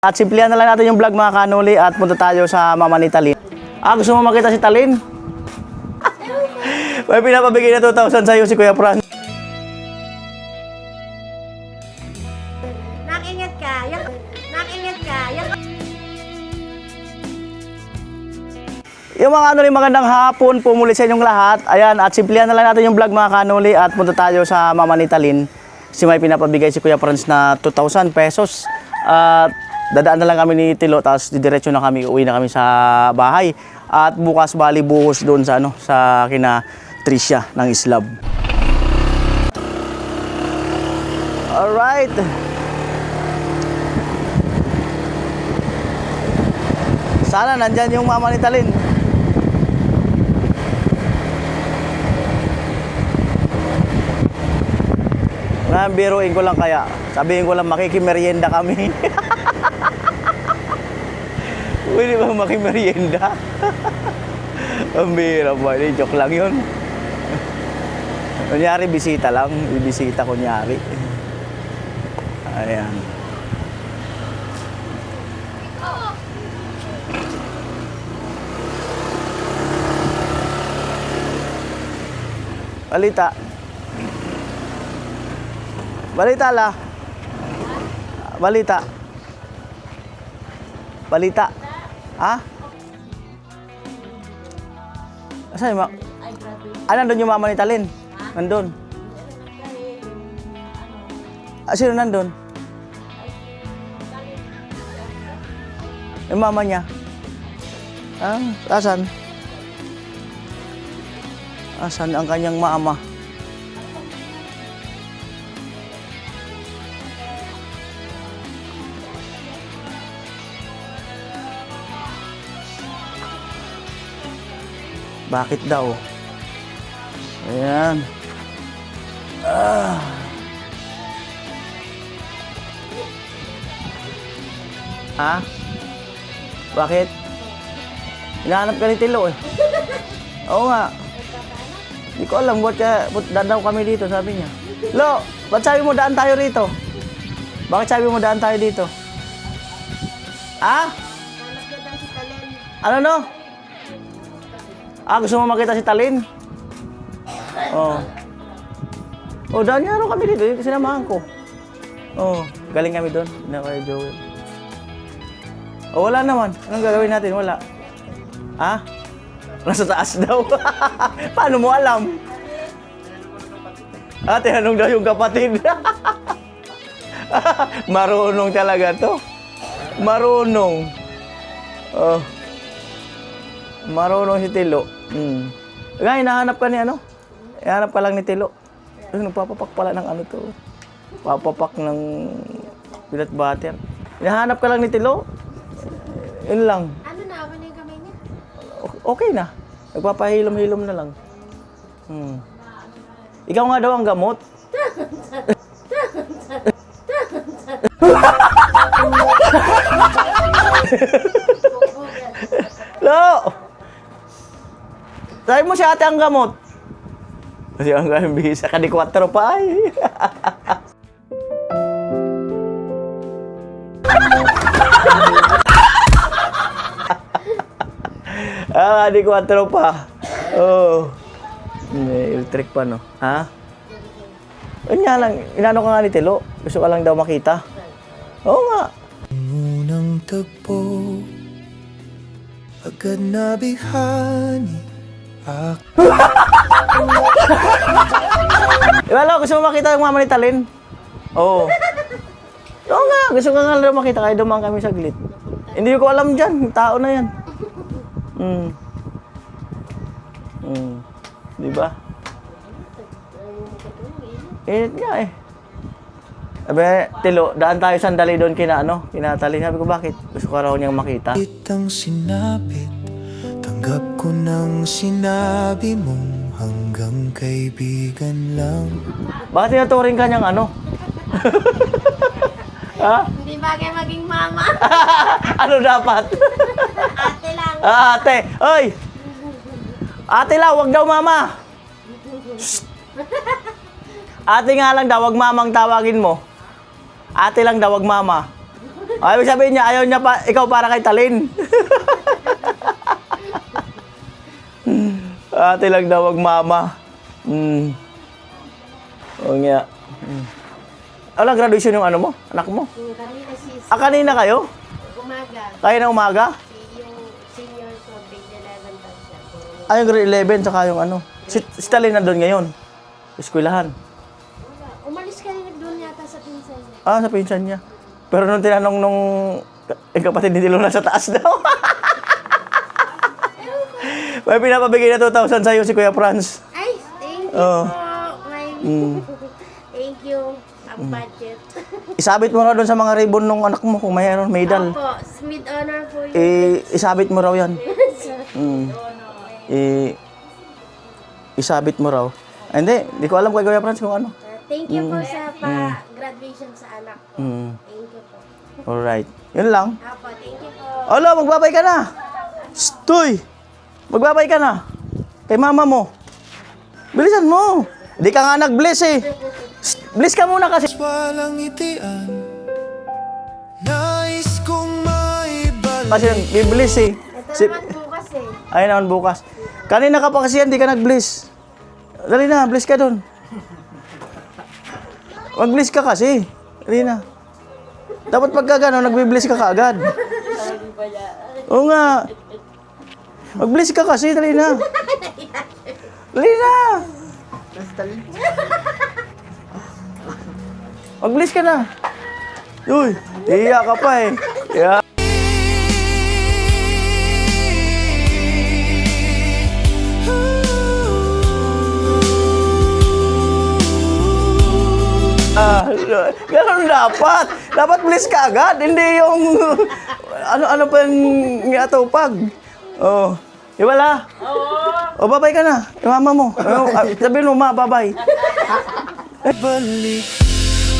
At simplihan na lang natin yung vlog mga kanuli at punta tayo sa mama ni Talin. Gusto mo makita si Talin? May pinapabigay na 2,000 sa'yo si Kuya Fran. Nakingat ka. Nakingat ka. Yung mga kanuli, magandang hapon po muli sa inyong lahat. Ayan, at simplihan na lang natin yung vlog mga kanuli at punta tayo sa mama ni Talin. Kasi may pinapabigay si Kuya Franz na 2,000 pesos. At dadaan na lang kami ni Tilo, tapos didiretso na kami, uwi na kami sa bahay. At bukas bali buhos doon sa sa kina Tricia ng Islab. Alright. Sana nandyan yung mama ni Talin. Biruin ko lang kaya. Sabihin ko lang makikimerienda kami. Pwede ba makimerienda? Ang bira ba? Joke lang yun. Kunyari, bisita lang. Bibisita kunyari. Ayan. Balita. Balita la. Balita. Balita. Ha? Asan yung nandun yung mama ni Talin? Nandun. Sino nandun? Yung mama niya. Asan? Asan ang kanyang mama? Bakit daw? Ayan. Ha? Bakit? Hinahanap ka ni Tilo eh. Oo nga. Hindi ko alam, ba't dadaw kami dito, sabi niya. Lo, ba't sabi mo daan tayo rito? Bakit sabi mo daan tayo dito? Ha? Ano no? Gusto mo makita si Talin? Oh. Oh, daan niya kami dito. Sinamahan ko. Oh, galing kami doon. Na kay Joel. Oh, wala naman. Anong gagawin natin? Wala. Ha? Nasa taas daw. Paano mo alam? Tinanong daw yung kapatid. Marunong talaga to. Marunong. Oh. Marunong si Tilo. Hinahanap ka ni Hinahanap ka lang ni Tilo. Nagpapapak pala ng to. Papapak ng peanut butter. Hinahanap ka lang ni Tilo. Yun lang. Ano na? Ano yung kamay niya? Okay na. Nagpapahilom-hilom na lang. Ikaw nga daw ang gamot. Lo! Sabi mo si ate ang gamot. Kasi ang gamit bisa ka di 4 pa ay. Di 4 pa. Oh. May electric pa no. Ha? Kanya lang, inano ka nga ni Tilo. Gusto ka lang daw makita. Oo nga. Unang tagpo, agad nabihani ako. Lo, gusto mo makita yung mama ni Talin? Oo. Oo nga, gusto ka nga daw makita. Kaya dumaan kami saglit. Hindi ko alam dyan. Tao na yan. Diba? Init nga eh. Sabi, Tilo, daan tayo sandali doon kina Talin. Sabi ko, bakit? Gusto ko raw niyang makita. Itang sinapit, tanggap ko nang sinabi mong hanggang kaibigan lang. Bakit tinuturing ka niyang Ha? Hindi bagay maging mama. Ano dapat? Ate lang. Ate! Oy! Ate lang, wag daw mama! Ate nga lang daw, wag mamang tawagin mo. Ate lang daw, wag mama. Ay, ibig sabihin niya, ayaw niya pa, ikaw para kay Talin. Ate lang daw, wag mama. Oo nga. Wala graduation yung ano mo? Anak mo? Yung kanina sis, Kanina kayo? umaga. Kayo na umaga? Yung senior so grade 11 daw siya. Yung grade 11, tsaka yung ano. Si Talin na doon ngayon. Eskwelahan. Wala. Umalis ka rin doon yata sa pinsan niya. Sa pinsan niya. Pero nung tinanong nung kapatid ni Dilo sa taas daw. May pinapabigay na 2,000 sa'yo si Kuya Franz. Ay, thank you Oo. po. Thank you. Ang budget. Isabit mo raw doon sa mga ribbon ng anak mo kung mayroon medal. Opo, mid honor po yun. Isabit mo raw yan. Isabit mo raw. Hindi ko alam kay Kuya Franz kung ano. Thank you po sa pa-graduation sa anak ko. Thank you po. Alright. Yun lang. Opo, thank you po. Alo, magbabay ka na. Stoy! Magbabay ka na. Kay mama mo. Bilisan mo. Di ka nga nag-bless eh. Bless ka muna kasi. Walang itian, nais kong maibalik. Kasi bibliss eh. Ito naman bukas eh. Ayun naman bukas. Kanina ka pa kasi yan, di ka nag-bless. Dali na, bless ka doon. Mag-bless ka kasi. Dali na. Dapat pagka gano'n, nagbe-bless ka kaagad. Oo nga. Mag-bless ka kasi, dali na. Dali na. Mag-bless ka na. Uy, iya ka pa eh. Yeah. Ganun dapat. Dapat bless ka agad. Hindi yung ano pa yung atupag. Oh. Di ba la? Oo. Babay ka na. Yung mama mo. Sabihin mo, ma, babay. Balik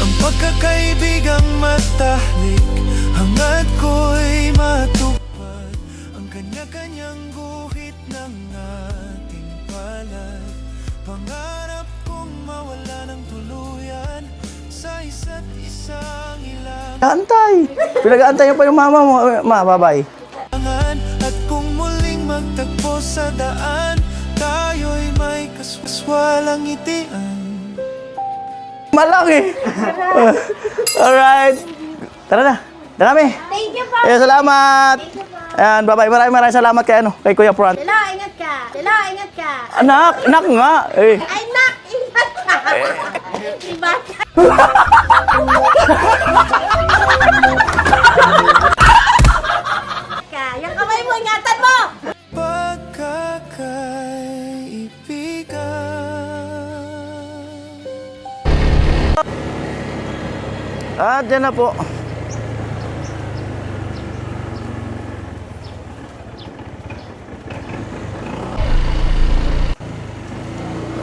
ang pagkakaibigang matahlik, hangad ko'y matupad ang kanya-kanyang guhit ng ating palad. Pangarap kong mawala ng tuluyan sa isa't isang ilang Antay. Pinag-aantay niyo pa yung mama mo. Ma, babay. at kung muling magtagpo sa daan, tayo'y may kaswalang itian. Malaki. Alright. Tara na. Dami. Thank you po. Salamat. Thank you po. Ayan, maraming salamat kay Kuya Franz. Lalo, ingat ka. Lalo, ingat ka. Anak nga. Eh. Ay, nak, ingat ka. Diba? Yung kamay mo, ingatan mo. Pagkakaibigan. At yan na po.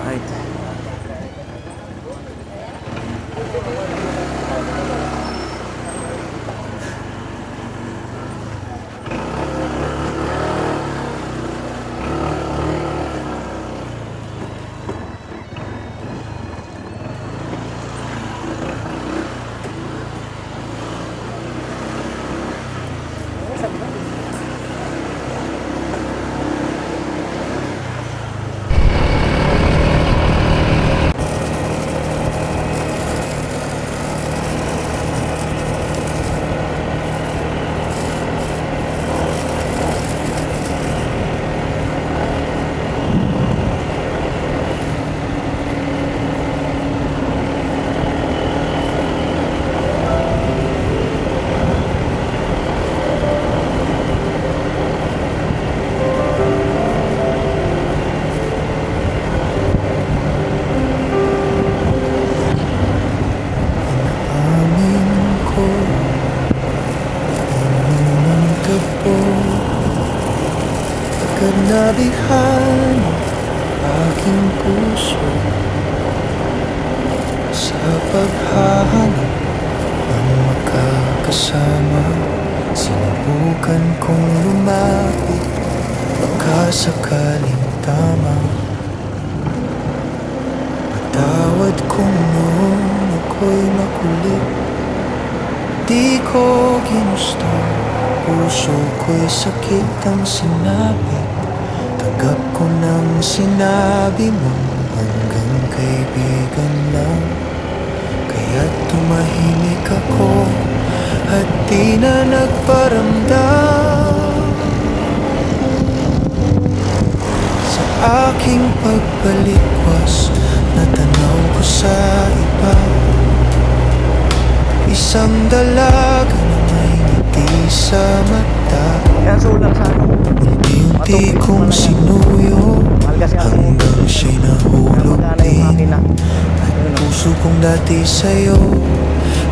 Right. Nabihan aking puso sa paghahanap ng makakasama. Sinubukan kong lumapit, baka sakaling tama. Patawad kung noon ako'y makulit di ko ginusto. Puso ko'y sakit ang sinabi. Tanggap ko nang sinabi mo hanggang kaibigan lang. Kaya't tumahimik ako at di na nagparamdam. Sa aking pagbalikwas, natanaw ko sa iba. Isang dalaga na may ngiti sa mata. Yan sulang sa ano. Unti-unti kong sinuyo Mahal kasi ang hanggang siya'y nahulog magana yung din. makina. Puso kong dati sa'yo,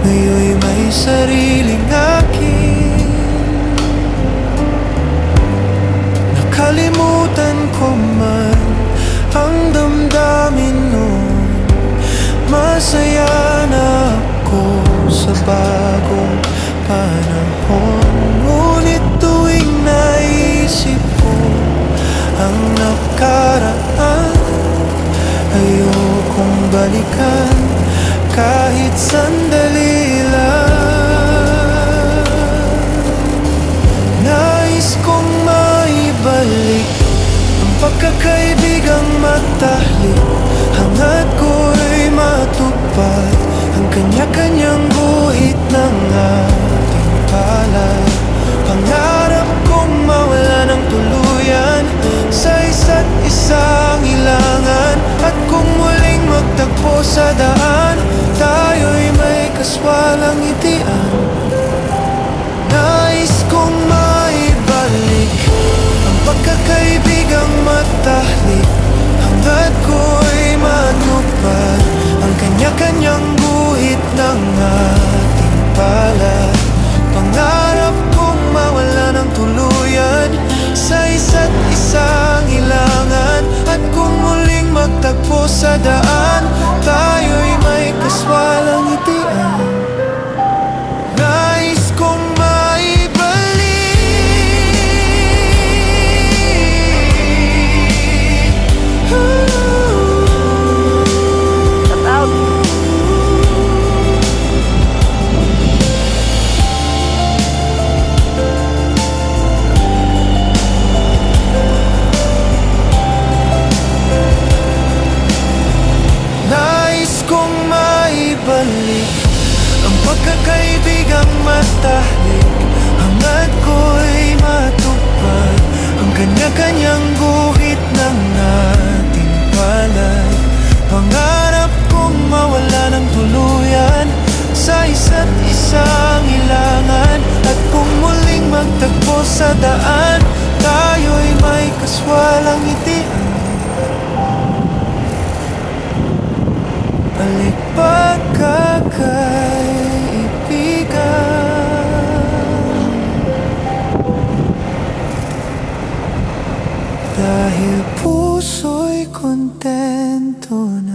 ngayon'y may sariling akin. Nakalimutan ko man ang damdamin noon. Masaya na ako sa bagong panahon. Ngunit tuwing naisip ko ang nakaraan, ayokong balikan kahit sandali lang. Nais kong maibalik ang pagkakaibigang matahlik. Hangad ko'y matupad ang kanya-kanyang guhit ng ating palad. Pangarap kong mawala ng tuluyan sa isa't isang ilangan. At kung muling magtagpo sa daan, tayo'y may kaswalang ngitian. Nais kong maibalik ang pagkakaibigang matahlik. Hangad ko'y matupad ang kanya-kanyang guhit ng ating palad. Pangarap kong mawala ng tuluyan sa isa't isang ilangan. At kung muling magtagpo sa daan, tayo'y may kaswalang ngitian. Nais kong Shout out. Nais kong maibalik ang pagkakaibigang matahlik. Hangad ko'y matupad ang kanya-kanyang guhit ng ating palad. Pangarap kong mawala ng tuluyan sa isa't isang ilangan. At kung muling magtagpo sa daan, tayo'y may kaswalang ngitian. Balik pagkakaibigan, dahil puso'y kontento na.